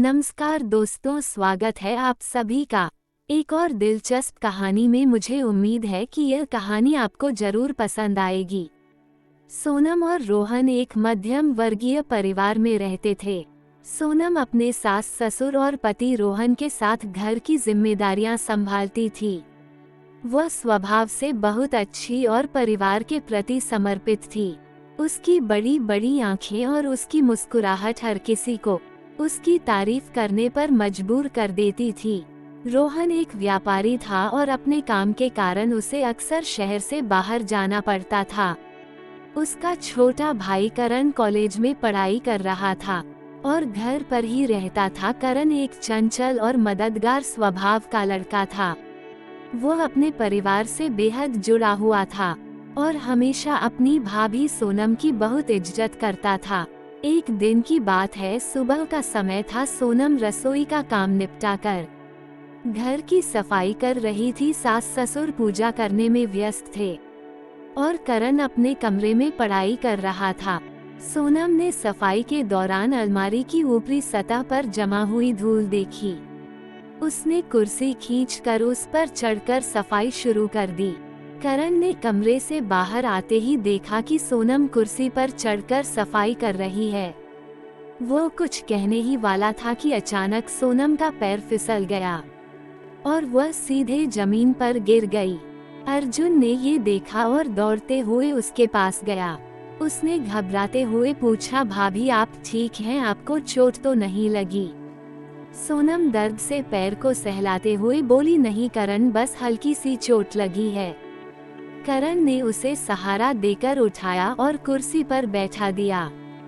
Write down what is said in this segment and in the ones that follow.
नमस्कार दोस्तों, स्वागत है आप सभी का एक और दिलचस्प कहानी में। मुझे उम्मीद है कि यह कहानी आपको जरूर पसंद आएगी। सोनम और रोहन एक मध्यम वर्गीय परिवार में रहते थे। सोनम अपने सास ससुर और पति रोहन के साथ घर की जिम्मेदारियां संभालती थी। वह स्वभाव से बहुत अच्छी और परिवार के प्रति समर्पित थी। उसकी बड़ी बड़ी आंखें और उसकी मुस्कुराहट हर किसी को उसकी तारीफ करने पर मजबूर कर देती थी। रोहन एक व्यापारी था और अपने काम के कारण उसे अक्सर शहर से बाहर जाना पड़ता था। उसका छोटा भाई करण कॉलेज में पढ़ाई कर रहा था और घर पर ही रहता था। करण एक चंचल और मददगार स्वभाव का लड़का था। वह अपने परिवार से बेहद जुड़ा हुआ था और हमेशा अपनी भाभी सोनम की बहुत इज्जत करता था। एक दिन की बात है, सुबह का समय था। सोनम रसोई का काम निपटाकर घर की सफाई कर रही थी। सास ससुर पूजा करने में व्यस्त थे और करण अपने कमरे में पढ़ाई कर रहा था। सोनम ने सफाई के दौरान अलमारी की ऊपरी सतह पर जमा हुई धूल देखी। उसने कुर्सी खींचकर उस पर चढ़कर सफाई शुरू कर दी। करण ने कमरे से बाहर आते ही देखा कि सोनम कुर्सी पर चढ़कर सफाई कर रही है। वो कुछ कहने ही वाला था कि अचानक सोनम का पैर फिसल गया और वह सीधे जमीन पर गिर गई। अर्जुन ने ये देखा और दौड़ते हुए उसके पास गया। उसने घबराते हुए पूछा, भाभी आप ठीक हैं? आपको चोट तो नहीं लगी? सोनम दर्द से पैर को सहलाते हुए बोली, नहीं करण, बस हल्की सी चोट लगी है। करण ने उसे सहारा देकर उठाया और कुर्सी पर बैठा दिया।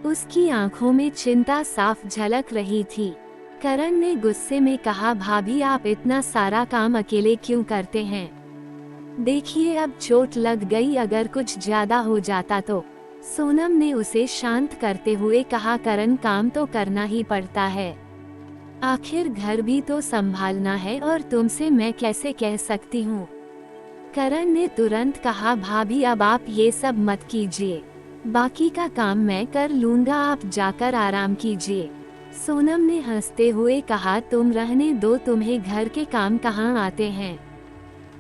उसकी आंखों में चिंता साफ झलक रही थी। करण ने गुस्से में कहा, भाभी आप इतना सारा काम अकेले क्यों करते हैं? देखिए अब चोट लग गई, अगर कुछ ज्यादा हो जाता तो। सोनम ने उसे शांत करते हुए कहा, करण काम तो करना ही पड़ता है, आखिर घर भी तो संभालना है और तुमसे मैं कैसे कह सकती हूँ। करण ने तुरंत कहा, भाभी अब आप ये सब मत कीजिए, बाकी का काम मैं कर लूंगा, आप जाकर आराम कीजिए। सोनम ने हंसते हुए कहा, तुम रहने दो, तुम्हें घर के काम कहाँ आते हैं?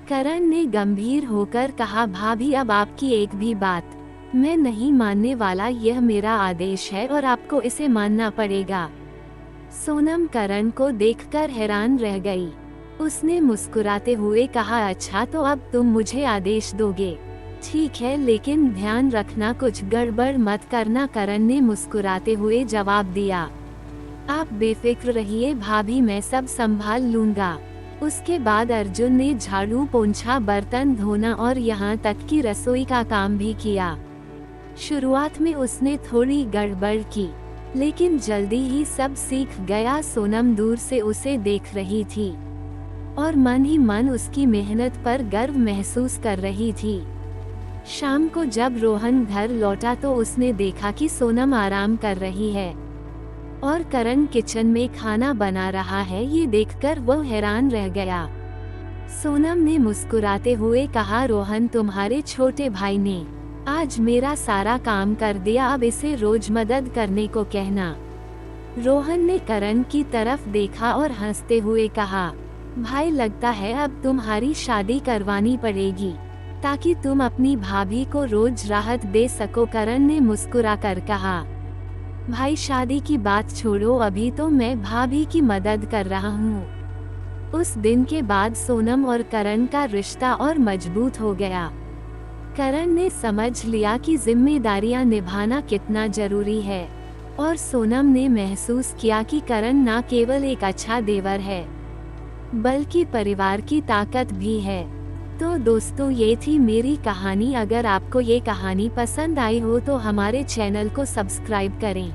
करण ने गंभीर होकर कहा, भाभी अब आपकी एक भी बात मैं नहीं मानने वाला, यह मेरा आदेश है और आपको इसे मानना पड़ेगा। सोनम करण को देखकर हैरान रह गई। उसने मुस्कुराते हुए कहा, अच्छा तो अब तुम मुझे आदेश दोगे? ठीक है, लेकिन ध्यान रखना कुछ गड़बड़ मत करना। करण ने मुस्कुराते हुए जवाब दिया, आप बेफिक्र रहिए भाभी, मैं सब संभाल लूंगा। उसके बाद अर्जुन ने झाड़ू पोंछा, बर्तन धोना और यहाँ तक कि रसोई का काम भी किया। शुरुआत में उसने थोड़ी गड़बड़ की, लेकिन जल्दी ही सब सीख गया। सोनम दूर से उसे देख रही थी और मन ही मन उसकी मेहनत पर गर्व महसूस कर रही थी। शाम को जब रोहन घर लौटा तो उसने देखा कि सोनम आराम कर रही है और करण किचन में खाना बना रहा है। ये देखकर वो हैरान रह गया। सोनम ने मुस्कुराते हुए कहा, रोहन तुम्हारे छोटे भाई ने आज मेरा सारा काम कर दिया, अब इसे रोज मदद करने को कहना। रोहन ने करण की तरफ देखा और हंसते हुए कहा, भाई लगता है अब तुम्हारी शादी करवानी पड़ेगी ताकि तुम अपनी भाभी को रोज राहत दे सको। करण ने मुस्कुराकर कहा, भाई शादी की बात छोड़ो, अभी तो मैं भाभी की मदद कर रहा हूँ। उस दिन के बाद सोनम और करण का रिश्ता और मजबूत हो गया। करण ने समझ लिया कि जिम्मेदारियां निभाना कितना जरूरी है और सोनम ने महसूस किया कि करण न केवल एक अच्छा देवर है बल्कि परिवार की ताकत भी है। तो दोस्तों, ये थी मेरी कहानी। अगर आपको ये कहानी पसंद आई हो तो हमारे चैनल को सब्सक्राइब करें।